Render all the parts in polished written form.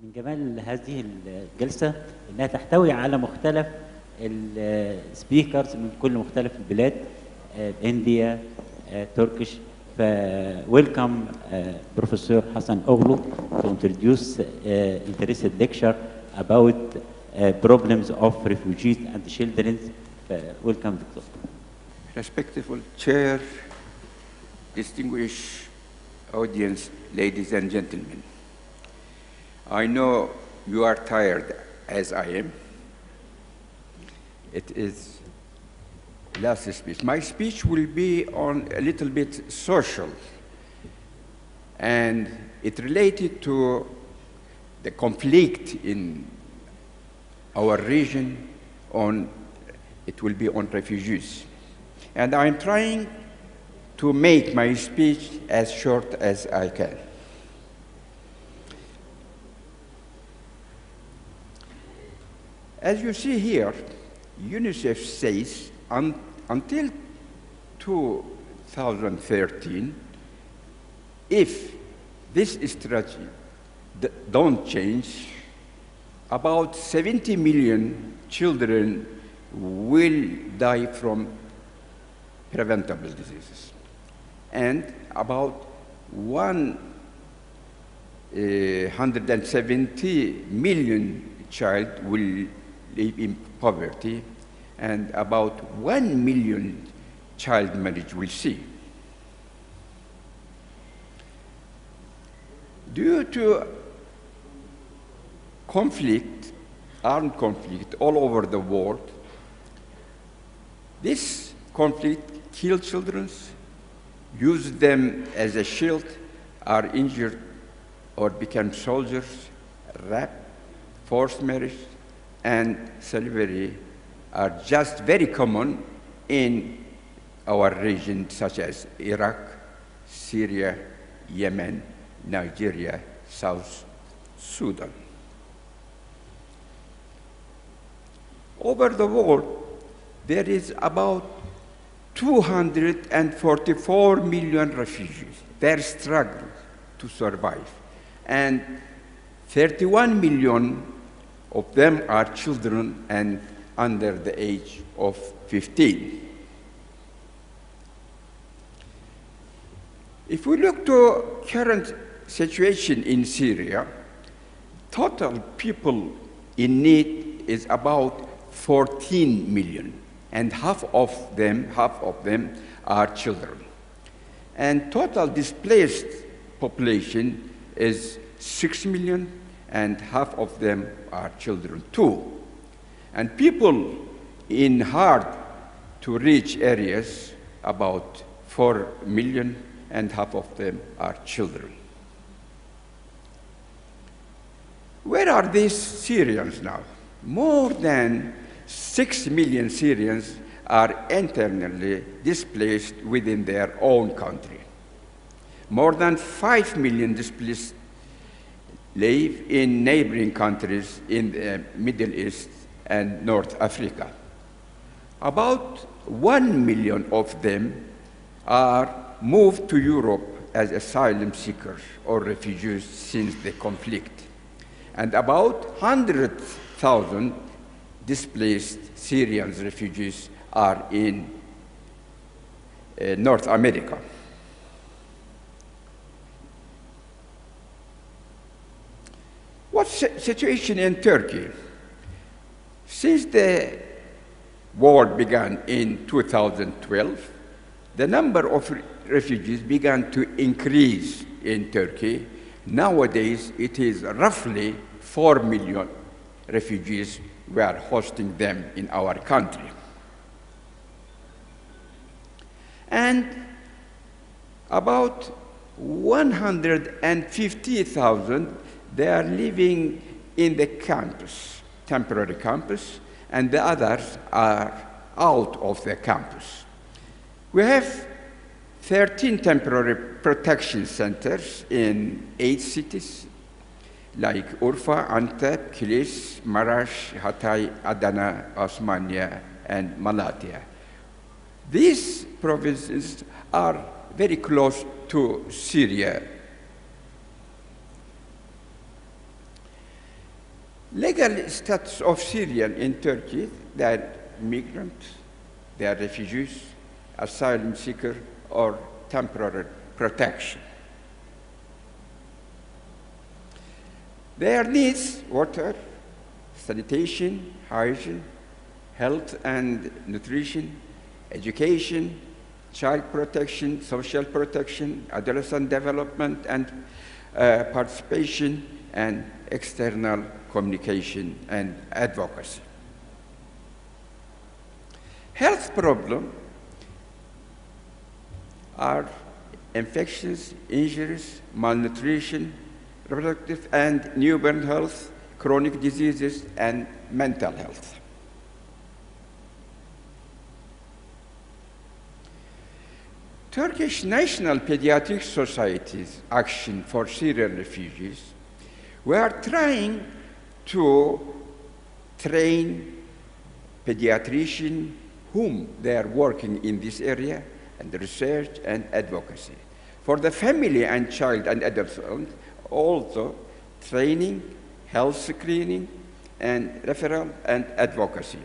من جمال هذه الجلسة إنها تحتوي على مختلف السبيكرز من كل مختلف البلاد، إنديا، تركيش. فويلكم بروفيسور حسن أوغلو to introduce interesting lecture about problems of refugees and children. Welcome, Dr. Respectful Chair, distinguished audience, ladies and gentlemen. I know you are tired, as I am. It is last speech. My speech will be on a little bit social, and it related to the conflict in our region. It will be on refugees. And I'm trying to make my speech as short as I can. As you see here, UNICEF says until 2013, if this strategy don't change, about 70 million children will die from preventable diseases, and about 170 million child will live in poverty, and about 1 million child marriage will see. Due to armed conflict all over the world, this conflict kills children, use them as a shield, are injured or become soldiers, rape, forced marriage, and slavery are just very common in our region, such as Iraq, Syria, Yemen, Nigeria, South Sudan. Over the world, there is about 244 million refugees. They're struggling to survive. And 31 million of them are children and under the age of 15. If we look to current situation in Syria, total people in need is about 14 million, and half of them are children. And total displaced population is 6 million, and half of them are children too. And people in hard to reach areas, about 4 million, and half of them are children. Where are these Syrians now? More than 6 million Syrians are internally displaced within their own country. More than 5 million displaced live in neighboring countries in the Middle East and North Africa. About 1 million of them are moved to Europe as asylum seekers or refugees since the conflict. And about 100,000 displaced Syrian refugees are in North America. What's the situation in Turkey? Since the war began in 2012, the number of refugees began to increase in Turkey. Nowadays, it is roughly 4 million refugees. We are hosting them in our country. And about 150,000, they are living in the campus, temporary campus, and the others are out of the campus. We have 13 temporary protection centers in 8 cities, like Urfa, Antep, Kilis, Marash, Hatay, Adana, Osmania, and Malatya. These provinces are very close to Syria. Legal status of Syrian in Turkey, they are migrants, they are refugees, asylum seeker, or temporary protection. Their needs: water, sanitation, hygiene, health and nutrition, education, child protection, social protection, adolescent development and participation, and external communication and advocacy. Health problems are infections, injuries, malnutrition, reproductive and newborn health, chronic diseases, and mental health. Turkish National Pediatric Society's Action for Syrian Refugees, we are trying to train pediatricians whom they are working in this area and research and advocacy. For the family and child and adolescent, also training, health screening, and referral and advocacy.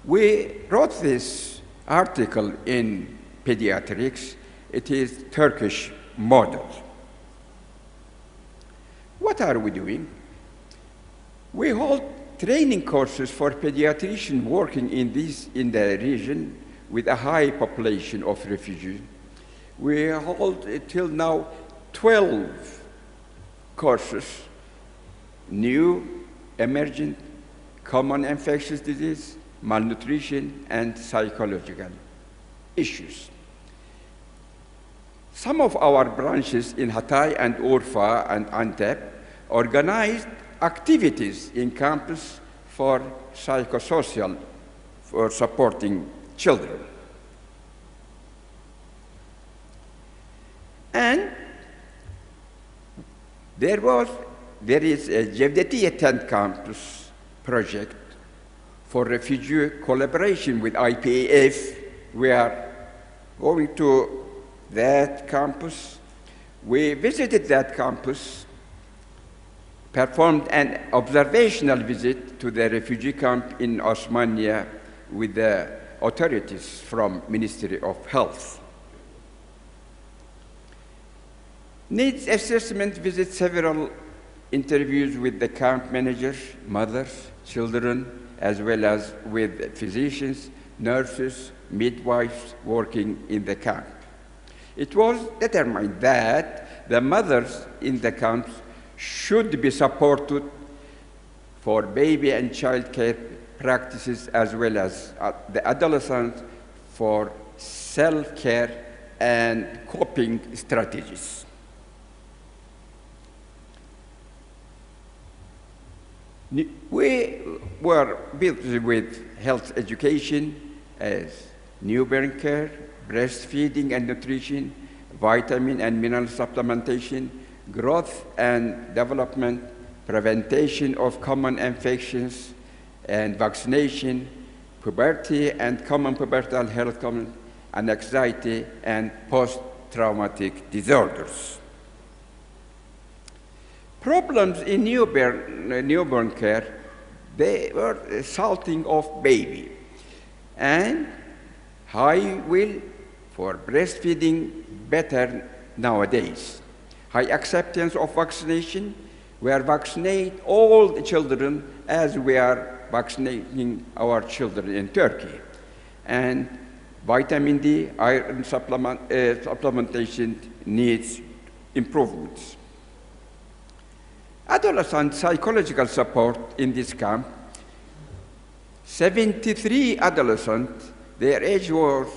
We wrote this article in Pediatrics. It is Turkish model. What are we doing? We hold training courses for pediatricians working in the region with a high population of refugees. We hold till now 12 courses: new, emergent, common infectious disease, malnutrition, and psychological issues. Some of our branches in Hatay and Urfa and Antep organized activities in campus for psychosocial, for supporting children. And there is a Cevdetiye tent campus project for refugee collaboration with IPAF. We are going to that campus. We visited that campus, performed an observational visit to the refugee camp in Osmania with the authorities from Ministry of Health. Needs assessment visit, several interviews with the camp managers, mothers, children, as well as with physicians, nurses, midwives working in the camp. It was determined that the mothers in the camps should be supported for baby and child care practices, as well as the adolescents for self-care and coping strategies. We were busy with health education as newborn care, breastfeeding and nutrition, vitamin and mineral supplementation, growth and development, prevention of common infections and vaccination, puberty and common pubertal health, and anxiety and post-traumatic disorders. Problems in newborn care, they were salting of baby and high will for breastfeeding better nowadays. High acceptance of vaccination. We are vaccinating all the children as we are vaccinating our children in Turkey. And vitamin D, iron supplementation needs improvements. Adolescent psychological support in this camp, 73 adolescents, their age was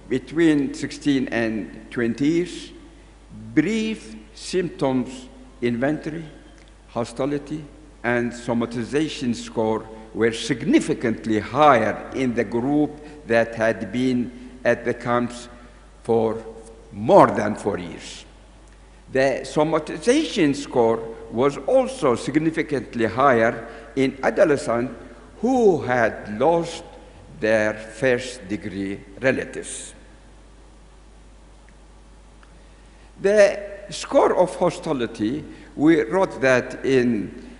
between 16 and 20 years, brief symptoms inventory, hostility, and somatization score were significantly higher in the group that had been at the camps for more than 4 years. The somatization score was also significantly higher in adolescents who had lost their first-degree relatives. The score of hostility, we wrote that in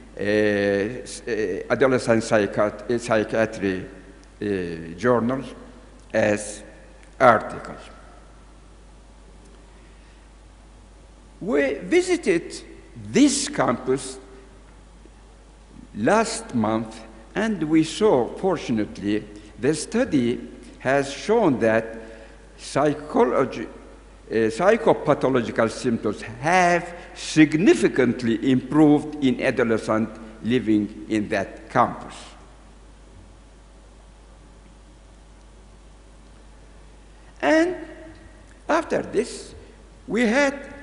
adolescent psychiatry journals as articles. We visited this campus last month, and we saw, fortunately, the study has shown that psychopathological symptoms have significantly improved in adolescents living in that campus. And after this, we had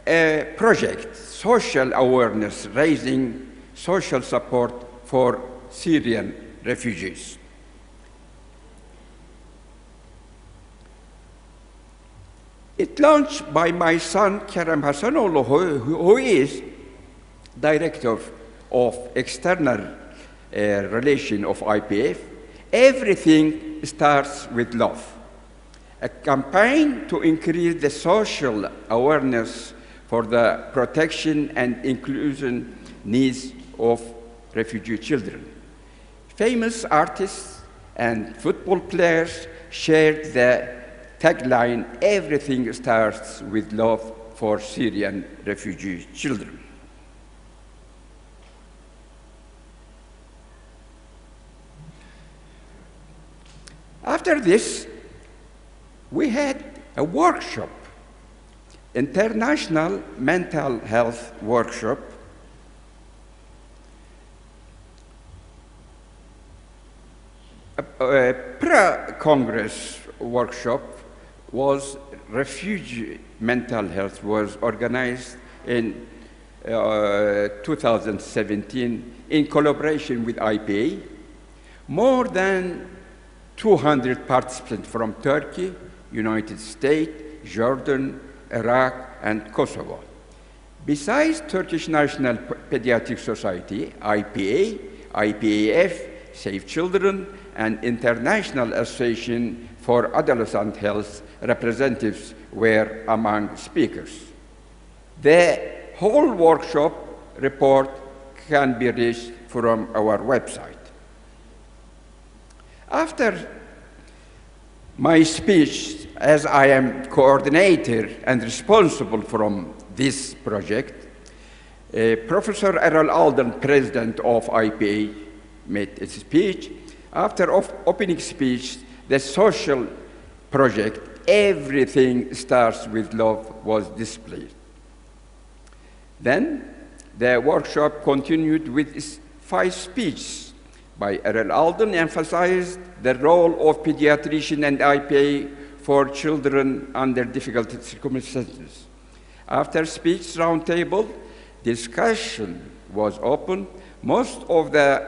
a project, social awareness, raising social support for Syrian refugees. It launched by my son, Kerem Hasanoglu, who is director of external relation of IPF. Everything starts with love. A campaign to increase the social awareness for the protection and inclusion needs of refugee children. Famous artists and football players shared the tagline, "Everything starts with love for Syrian refugee children." After this, we had a workshop, international mental health workshop. A pre-Congress workshop was refugee mental health, was organized in 2017 in collaboration with IPA. More than 200 participants from Turkey, United States, Jordan, Iraq, and Kosovo. Besides Turkish National Pediatric Society, IPA, IPAF, Save Children, and International Association for Adolescent Health representatives were among speakers. The whole workshop report can be reached from our website. After my speech, as I am coordinator and responsible from this project, Professor Errol Alden, president of IPA, made a speech. After opening speech, the social project, "Everything Starts with Love," was displayed. Then the workshop continued with 5 speeches by Errol Alden, emphasized the role of pediatrician and IPA for children under difficult circumstances. After speech roundtable, discussion was open. Most of the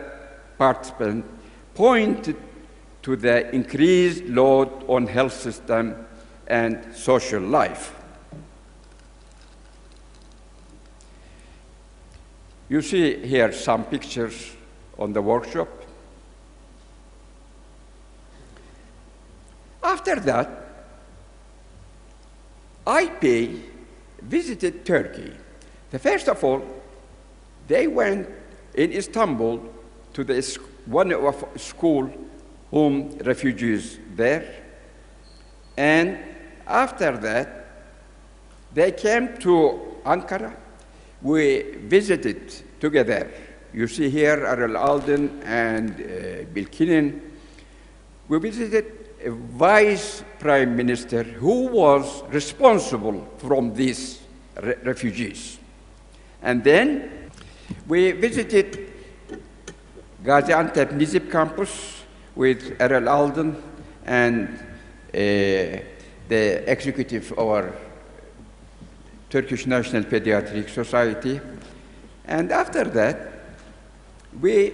participants pointed to the increased load on health system and social life. You see here some pictures on the workshop. After that, IPA visited Turkey. First of all, they went in Istanbul to one of school home refugees there. And after that, they came to Ankara. We visited together. You see here Errol Alden and Bill Kinnan. We visited a vice prime minister who was responsible from these refugees. And then we visited Gaziantep Nizip campus with Errol Alden and the executive of our Turkish National Pediatric Society. And after that, we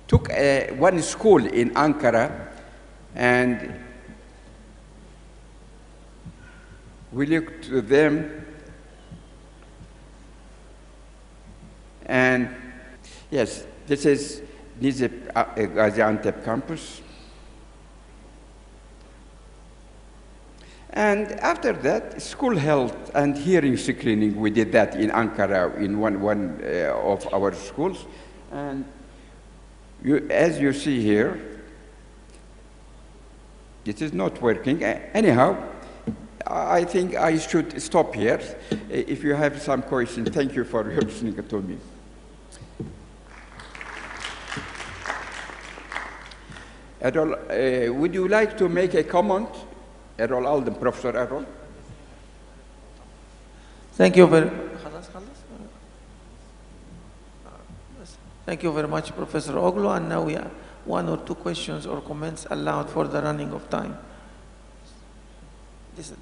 took one school in Ankara, and we looked to them, and yes, this is Nizip Gaziantep campus. And after that, school health and hearing screening, we did that in Ankara in one of our schools. And as you see here, it is not working. Anyhow, I think I should stop here. If you have some questions, thank you for listening to me. Errol, would you like to make a comment? Errol Alden, Professor Errol. Thank you very Thank you very much, Professor Oglu. And now we have 1 or 2 questions or comments allowed for the running of time. This is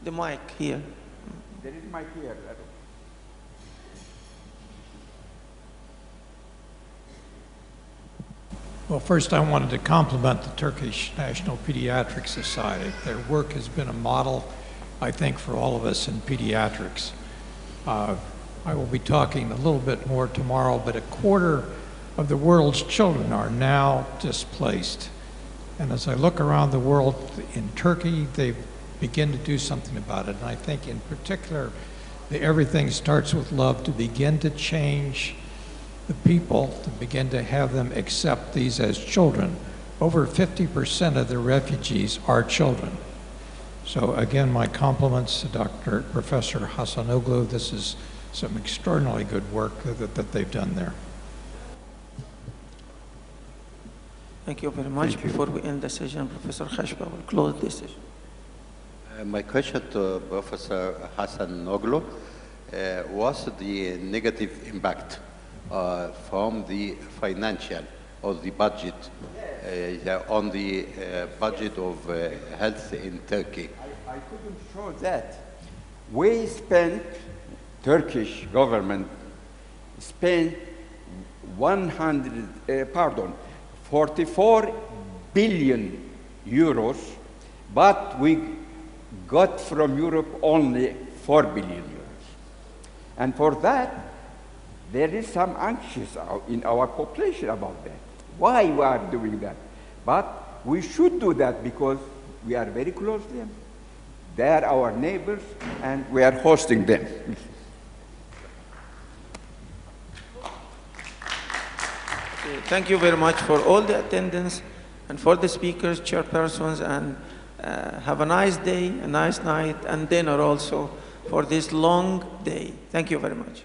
the mic here. There is mic here, Errol. Well, first I wanted to compliment the Turkish National Pediatric Society. Their work has been a model, I think, for all of us in pediatrics. I will be talking a little bit more tomorrow, but 1/4 of the world's children are now displaced. And as I look around the world in Turkey, they begin to do something about it. And I think in particular, the Everything Starts with Love to begin to change the people, to begin to have them accept these as children. Over 50% of the refugees are children. So again, my compliments to Professor Hasanoglu. This is some extraordinarily good work that they've done there. Thank you very much. Before we end the session, Professor Khashba will close this session. My question to Professor Hasanoglu was the negative impact from the financial or the budget on the budget of health in Turkey. I couldn't show that. We spent, Turkish government spent 44 billion euros, but we got from Europe only 4 billion euros. And for that, there is some anxious in our population about that. Why we are doing that? But we should do that because we are very close to them. They are our neighbors, and we are hosting them. Thank you very much for all the attendance and for the speakers, chairpersons, and have a nice day, a nice night, and dinner also for this long day. Thank you very much.